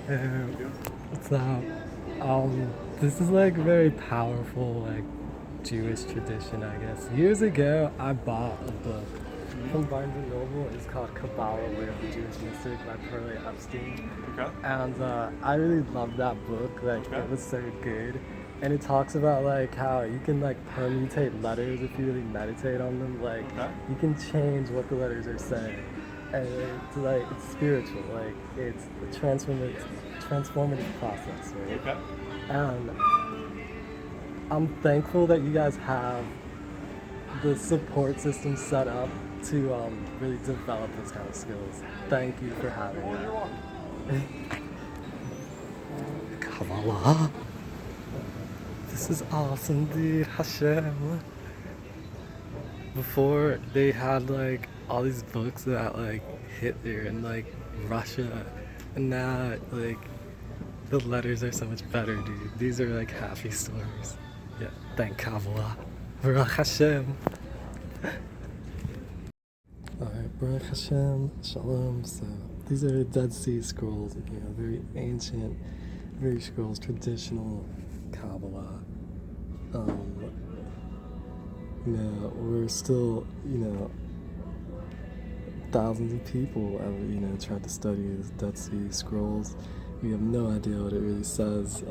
What's up? This is like very powerful, like Jewish tradition, I guess. Years ago, I bought a book from Barnes and Noble. It's called Kabbala, Way of the Jewish Mystic by Perley Epstein. Okay. And I really loved that book. Like Okay. it was so good. And it talks about like how you can like permutate letters if you really meditate on them. Like Okay. you can change what the letters are saying. And it's like it's spiritual, like it's a transformative process, right? Okay. And I'm thankful that you guys have the support system set up to really develop those kind of skills. Thank you for having Oh, you're that. welcome. Kabbala. This is awesome, dude. Hashem. Before they had like all these books that like Hitler and like Russia, and now like the letters are so much better, dude. These are like happy stories. Yeah, thank Kabbala. Baruch Hashem. Alright, Baruch Hashem, Shalom. So these are the Dead Sea Scrolls, you know, very ancient, very scrolls, traditional Kabbalah. We're still, thousands of people have, tried to study the Dead Sea Scrolls. We have no idea what it really says.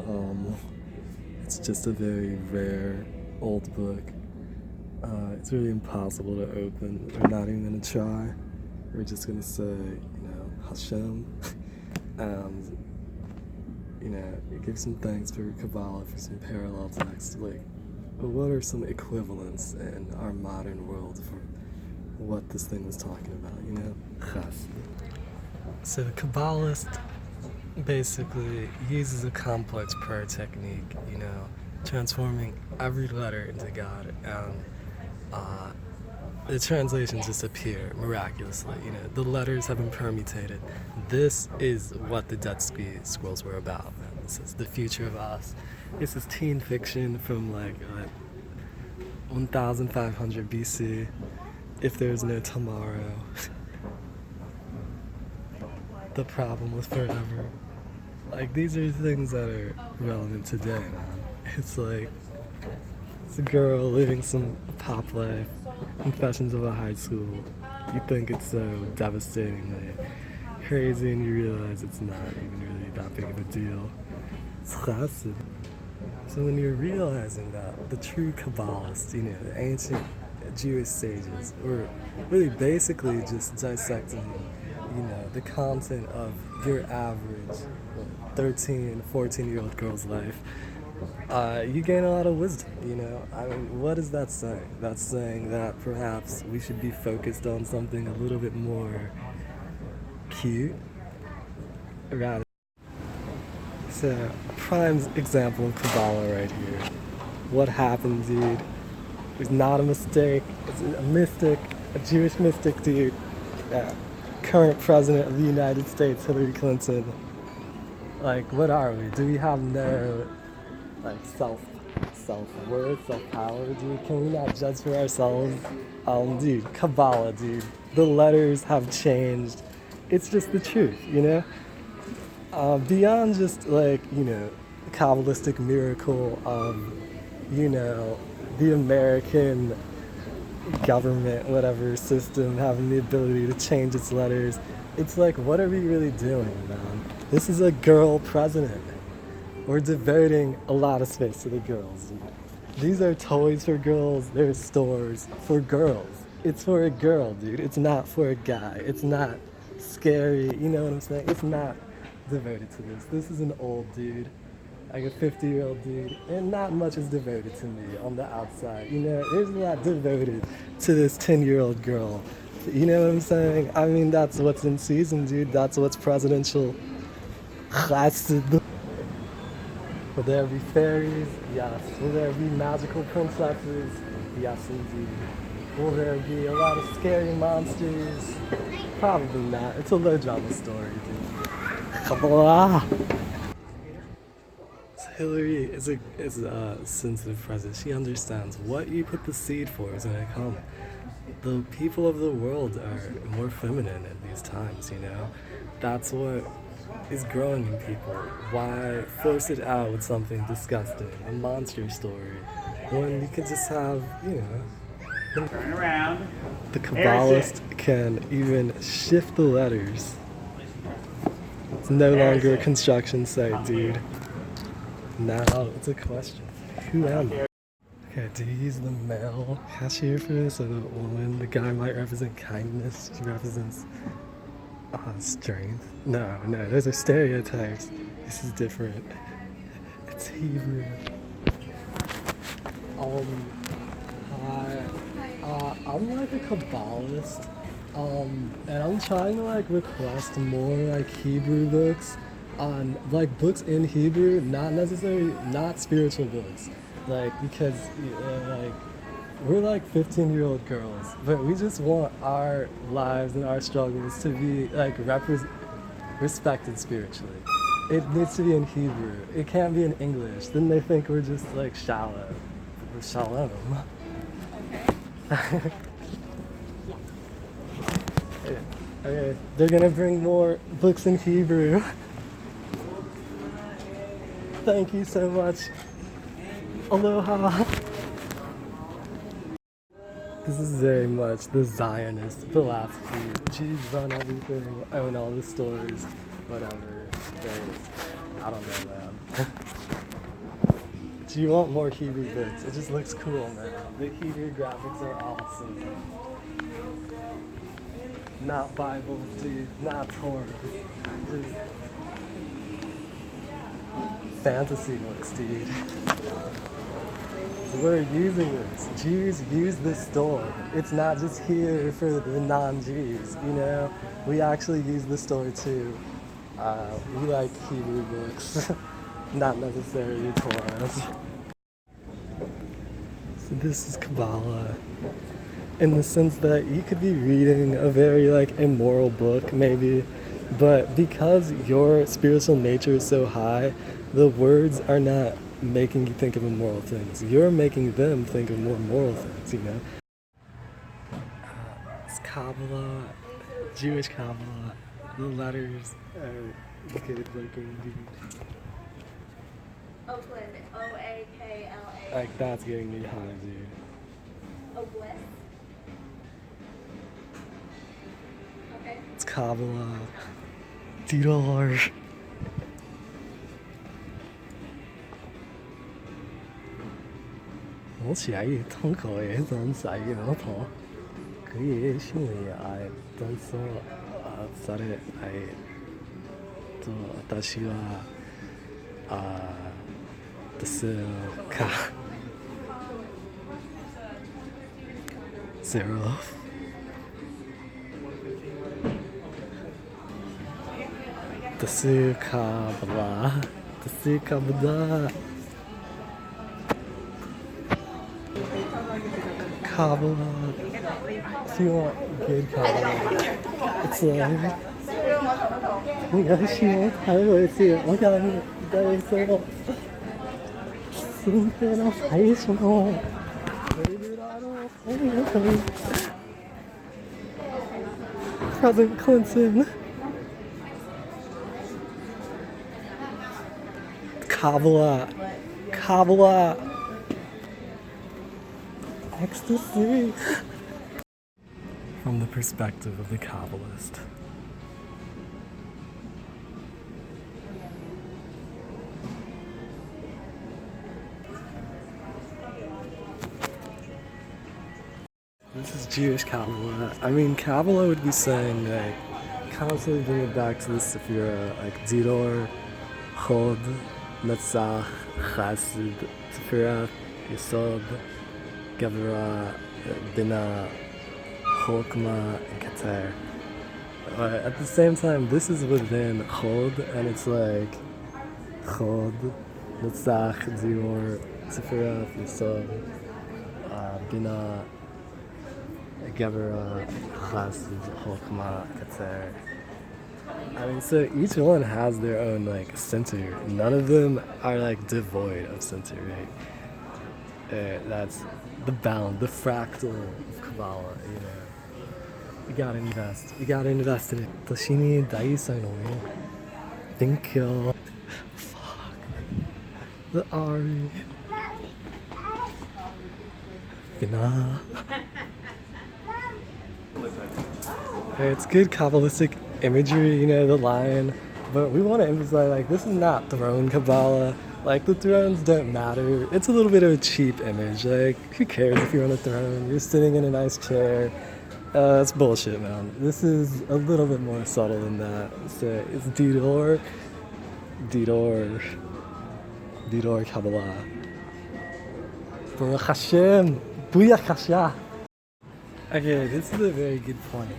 It's just a very rare old book. It's really impossible to open. We're not even gonna try. We're just gonna say, Hashem, and give some thanks for Kabbala, for some parallel text. Like, what are some equivalents in our modern world for what this thing was talking about? Chas. So the Kabbalist basically uses a complex prayer technique, transforming every letter into God, and the translations just appear miraculously. The letters have been permutated. This is what the Dead Sea Scrolls were about. This is the future of us. This is teen fiction from like 1500 BC. If there's no tomorrow, the problem was forever. Like, these are things that are relevant today, man. It's like, it's a girl living some pop life, confessions of a high school. You think it's so devastatingly crazy, and you realize it's not even really that big of a deal. It's chassid. So when you're realizing that the true Kabbalists, the ancient Jewish sages, were really basically just dissecting, the content of your average 13, 14-year-old girl's life, you gain a lot of wisdom, what is that saying? That's saying that perhaps we should be focused on something a little bit more cute, rather. So, a prime example of Kabbala right here. What happened, dude? It was not a mistake. It's a mystic, a Jewish mystic, dude. Current president of the United States, Hillary Clinton. Like, what are we? Do we have no, like, self-worth, self-power, dude? Can we not judge for ourselves? Dude, Kabbala, dude. The letters have changed. It's just the truth, Beyond just like, Kabbalistic miracle of, the American government, whatever system, having the ability to change its letters, it's like, what are we really doing, man? This is a girl president. We're devoting a lot of space to the girls. These are toys for girls. They're stores for girls. It's for a girl, dude. It's not for a guy. It's not scary. You know what I'm saying? It's not devoted to this. This is an old dude, like a 50-year-old dude, and not much is devoted to me on the outside. There's a lot devoted to this 10-year-old girl. You know what I'm saying? I mean, that's what's in season, dude. That's what's presidential. Will there be fairies? Yes. Will there be magical princesses? Yes, indeed. Will there be a lot of scary monsters? Probably not. It's a low drama story, dude. Kabbala. Hillary is a sensitive president. She understands what you put the seed for is going to come. The people of the world are more feminine at these times, That's what is growing in people. Why force it out with something disgusting, a monster story, when you could just have, Turn around. the Kabbalist can even shift the letters. It's no longer a construction site, dude. Now it's a question. Who am I? Okay, do you use the male cashier for this or the woman? The guy might represent kindness. She represents strength. No, those are stereotypes. This is different. It's Hebrew. I'm like a Kabbalist. And I'm trying to like request more like Hebrew books on like books in Hebrew, not spiritual books. Like because like we're like 15-year-old girls, but we just want our lives and our struggles to be like respected spiritually. It needs to be in Hebrew. It can't be in English. Then they think we're just like shallow. We're shalom. Okay. Okay, they're gonna bring more books in Hebrew. Thank you so much. Aloha. This is very much the Zionist philosophy. Jews run everything, own all the stores, whatever. I don't know, man. Do you want more Hebrew books? It just looks cool, man. The Hebrew graphics are awesome. Not Bibles, dude. Not Torah. Just fantasy books, dude. So we're using this. Jews use this store. It's not just here for the non-Jews, We actually use the store too. We like Hebrew books, not necessarily Torah. So this is Kabbala. In the sense that you could be reading a very like immoral book maybe, but because your spiritual nature is so high, the words are not making you think of immoral things. You're making them think of more moral things, It's Kabbala, Jewish Kabbala. The letters are good looking, dude. Oakland, O-A-K-L-A. Like that's getting me high, dude. Oakland. Okay. It's Kabbala. Didor.我写一通口也真写一不同，可以训练I真说それ私はですかzero。ですかブラですかブラ。Kabbala. If you want good Kabbala, it's like 你要喜欢台湾戏，我告诉你，在说今天の最初のPresident Clinton. Kabbala. Ecstasy. From the perspective of the Kabbalist. This is Jewish Kabbala. I mean, Kabbala would be saying, like, constantly bring it back to the Sephira, like, Zidor, Chod, Netzach, Chassid, Sephira, Yesod, Gevurah, Bina, Chokmah, and Keter. At the same time, this is within Chod, and it's like Chod, Netzach, Dior, Sephira, Yesod, Bina, Gevurah, Chassid, Chokmah, Keter. I mean, so each one has their own like center. None of them are like devoid of center, right? That's the bound, the fractal of Kabbala, You gotta invest in it. 私に大祭のね Thank you. Fuck. The Ari. Nah. It's good Kabbalistic imagery, you know, the lion. But we want to emphasize, like, this is not throne Kabbala. Like, the thrones don't matter. It's a little bit of a cheap image. Like, who cares if you're on a throne? You're sitting in a nice chair. That's bullshit, man. This is a little bit more subtle than that. So it's Didor Kabbala. Baruch Hashem. Booyakasha. Okay, this is a very good point.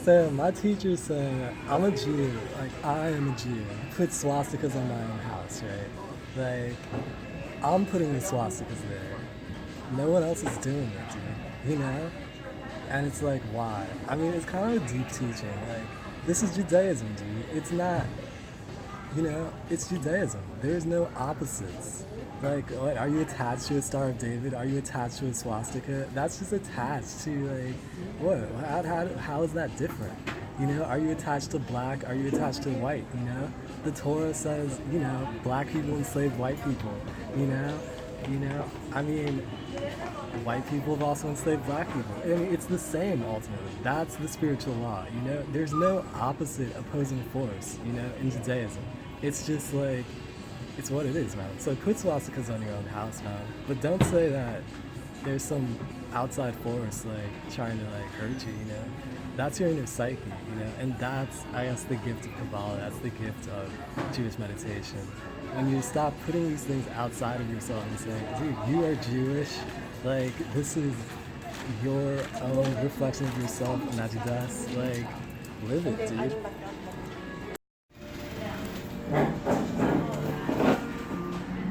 So my teacher's saying I'm a Jew, like I am a Jew. Put swastikas on my own house, right? Like I'm putting the swastikas there. No one else is doing it, dude. You know? And it's like, why? I mean, it's kind of a deep teaching. Like, this is Judaism, dude. It's not, you know, it's Judaism. There's no opposites. Like, are you attached to a Star of David? Are you attached to a swastika? That's just attached to, like, what? How is that different? You know, are you attached to black? Are you attached to white? You know, the Torah says, you know, black people enslaved white people. You know, I mean, white people have also enslaved black people. I mean, it's the same ultimately. That's the spiritual law. You know, there's no opposite opposing force. You know, in Judaism, it's just like. It's what it is, man. So put swastikas on your own house, man. But don't say that there's some outside force, like, trying to, like, hurt you, you know? That's your inner psyche, you know? And that's, I guess, the gift of Kabbala. That's the gift of Jewish meditation. When you stop putting these things outside of yourself and saying, dude, you are Jewish. Like, this is your own reflection of yourself, Najidas. Like, live it, dude.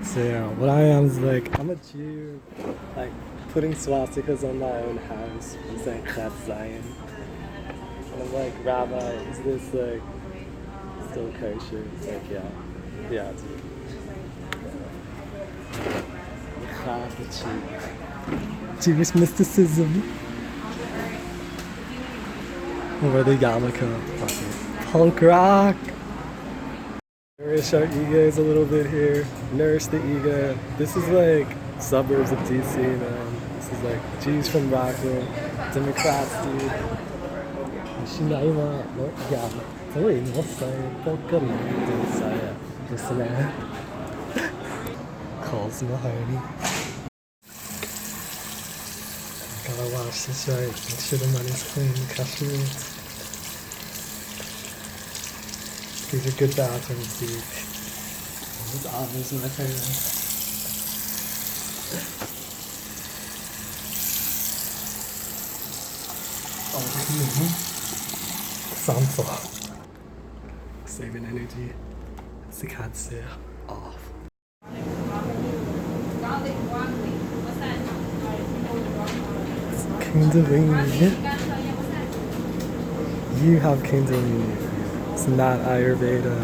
So yeah, what I am is like, I'm a Jew, like putting swastikas on my own house. I'm saying Chet Zion. And I'm like, Rabbi, is this like still kosher? It's like, yeah, dude. Jewish mysticism. Or the yarmulke, fucking punk rock. Nourish our egos a little bit here. Nourish the ego. This is like suburbs of DC, man. This is like Jews from Rockville, Democrats, dude. Shinaima, yeah. Sorry, what's that? Don't go to the calls Mahoney. Gotta wash this right. Make sure the money's clean. Kashrut. These are good bathrooms, dude. Those ovens in my parents. Sample. Saving energy. Sikatsu. Off. Kundalini. You have Kundalini. It's not Ayurveda.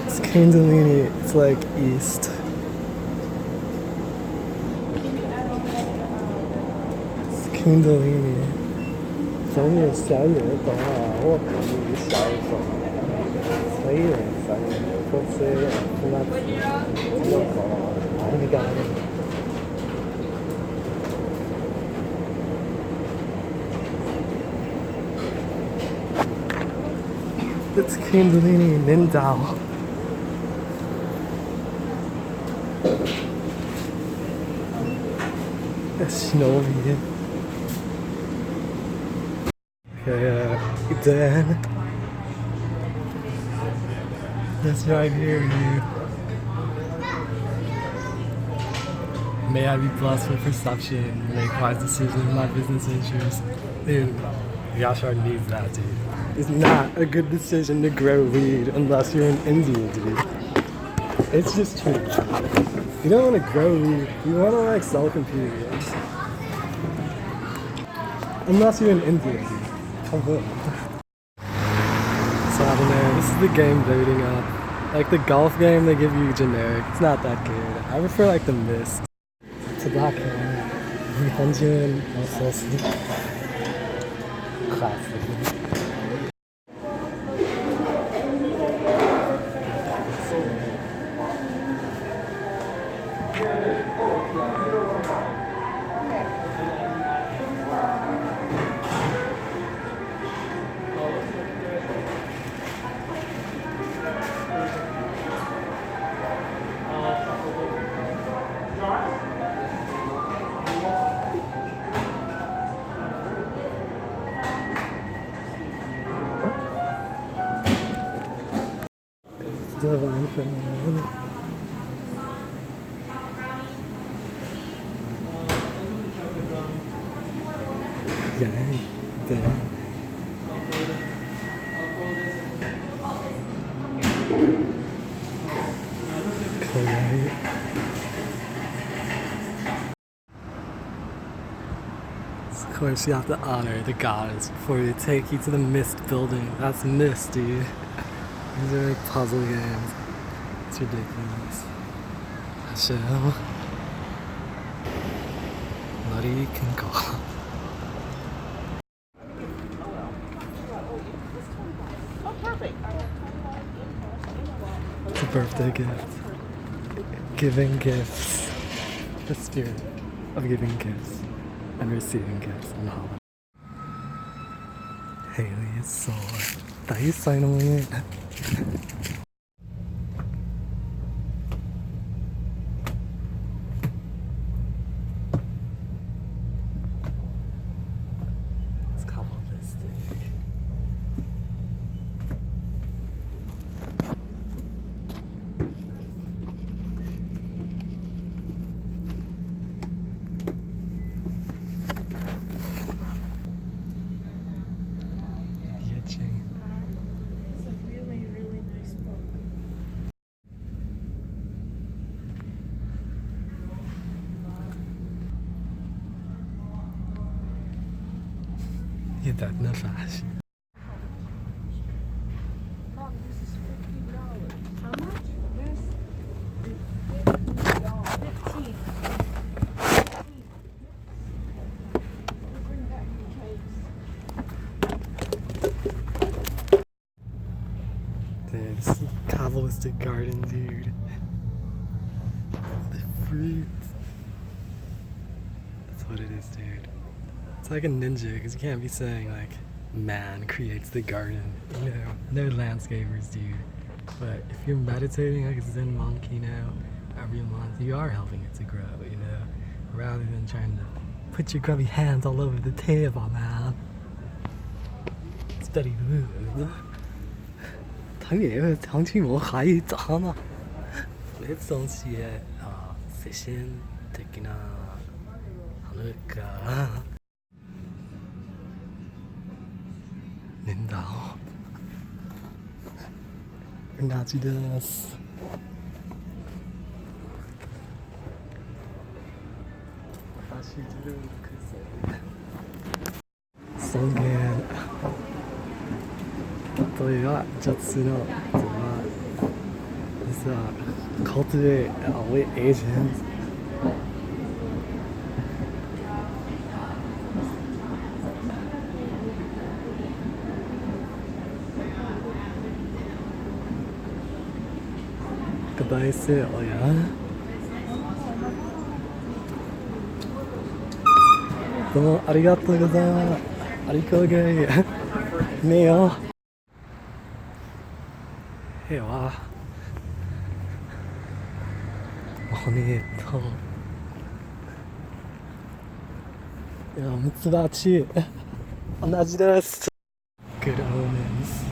It's Kundalini. It's like East. It's Kundalini. 咱也小野懂啊，我可以小野懂。所以小野不是那那个那个。It's Kundalini Nindao. It's Shinobi. Okay, Dan. That's right here, you. May I be blessed with perception, make wise decisions in my business interests. Dude, Yashar needs that, dude. It's not a good decision to grow weed unless you're in India, dude. It's just true. You don't want to grow weed. You want to like sell computers. Unless you're in India, dude. Come on. So I don't know. This is the game voting up. Like the golf game, they give you generic. It's not that good. I prefer like the mist. Tobacco. 日本人のソース。classic. Divine feminine. Yay, damn. Correct. Of course, you have to honor the gods before they take you to the mist building. That's mist, dude. These are like puzzle games. It's ridiculous. Hashem. Nari can go. It's a birthday gift. Giving gifts. The spirit of giving gifts and receiving gifts on holiday. Haley is so大才能ね。It's Kabbalistic. Yetching. يدعك نفعش. Dude, this is Kabbalistic garden, dude. The fruit. That's what it is, dude. It's like a ninja, because you can't be saying, like, man creates the garden. You know, no landscapers, dude. But if you're meditating like a Zen monk, you know, every month, you are helping it to grow, you know, rather than trying to put your grubby hands all over the table, man. It's very good. 당연히长期我还早呢。这东西啊，最先的给那那个领导，那记得是。送给。对啊，这次呢，怎么是啊？cultivate our Asians. Goodbye, say oh yeah. どうもありがとうございます。ありがとうございます。ねえよ。へえわ。おめでとう。いや、ミツバチ。同じです。Good omens.